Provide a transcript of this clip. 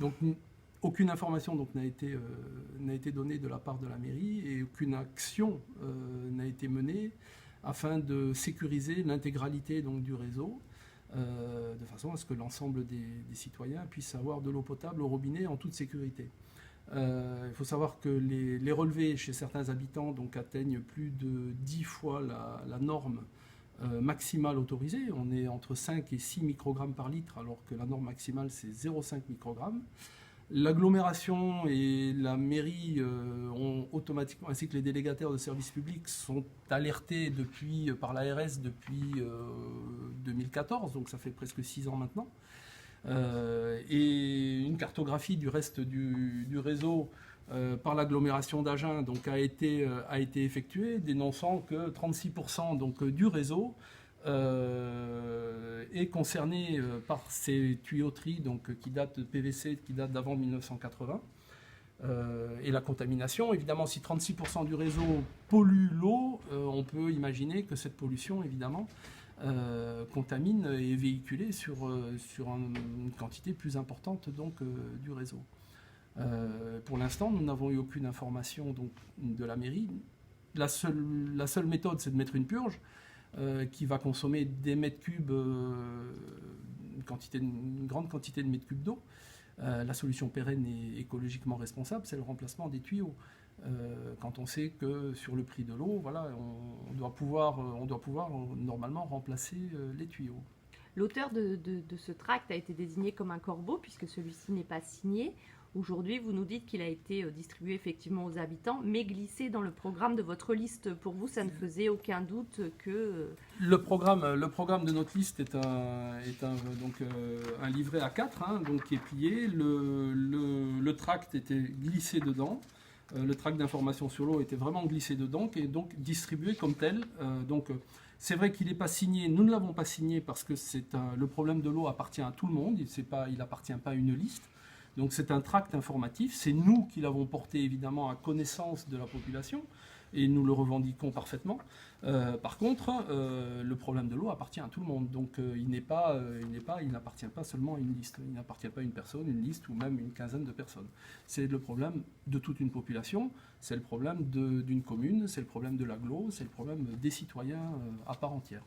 Donc aucune information donc, n'a été donnée de la part de la mairie et aucune action n'a été menée afin de sécuriser l'intégralité donc, du réseau, de façon à ce que l'ensemble des citoyens puissent avoir de l'eau potable au robinet en toute sécurité. Il faut savoir que les relevés chez certains habitants donc, atteignent plus de 10 fois la norme maximale autorisée. On est entre 5 et 6 microgrammes par litre, alors que la norme maximale, c'est 0,5 microgrammes. L'agglomération et la mairie ont automatiquement, ainsi que les délégataires de services publics, sont alertés par l'ARS depuis 2014, donc ça fait presque 6 ans maintenant. Et une cartographie du reste du réseau par l'agglomération d'Agen donc, a été effectuée, dénonçant que 36% donc, du réseau est concerné par ces tuyauteries donc, qui datent de PVC, qui datent d'avant 1980. Et la contamination, évidemment, si 36% du réseau pollue l'eau, on peut imaginer que cette pollution, évidemment, contamine et est véhiculée sur une quantité plus importante donc, du réseau. Pour l'instant, nous n'avons eu aucune information donc, de la mairie. La seule méthode, c'est de mettre une purge qui va consommer des mètres cubes, une grande quantité de mètres cubes d'eau. La solution pérenne et écologiquement responsable, c'est le remplacement des tuyaux. Quand on sait que sur le prix de l'eau, voilà, on doit pouvoir normalement remplacer les tuyaux. L'auteur de ce tract a été désigné comme un corbeau puisque celui-ci n'est pas signé. Aujourd'hui, vous nous dites qu'il a été distribué effectivement aux habitants, mais glissé dans le programme de votre liste. Pour vous, ça ne faisait aucun doute que... Le programme de notre liste est un livret A4 hein, donc, qui est plié. Le tract était glissé dedans. Le tract d'information sur l'eau était vraiment glissé dedans et donc distribué comme tel. C'est vrai qu'il n'est pas signé, nous ne l'avons pas signé parce que le problème de l'eau appartient à tout le monde, il n'appartient pas à une liste. Donc c'est un tract informatif, c'est nous qui l'avons porté évidemment à connaissance de la population et nous le revendiquons parfaitement. Par contre, le problème de l'eau appartient à tout le monde, donc il n'appartient pas seulement à une liste, il n'appartient pas à une personne, une liste ou même une quinzaine de personnes. C'est le problème de toute une population, c'est le problème d'une commune, c'est le problème de l'agglo, c'est le problème des citoyens à part entière.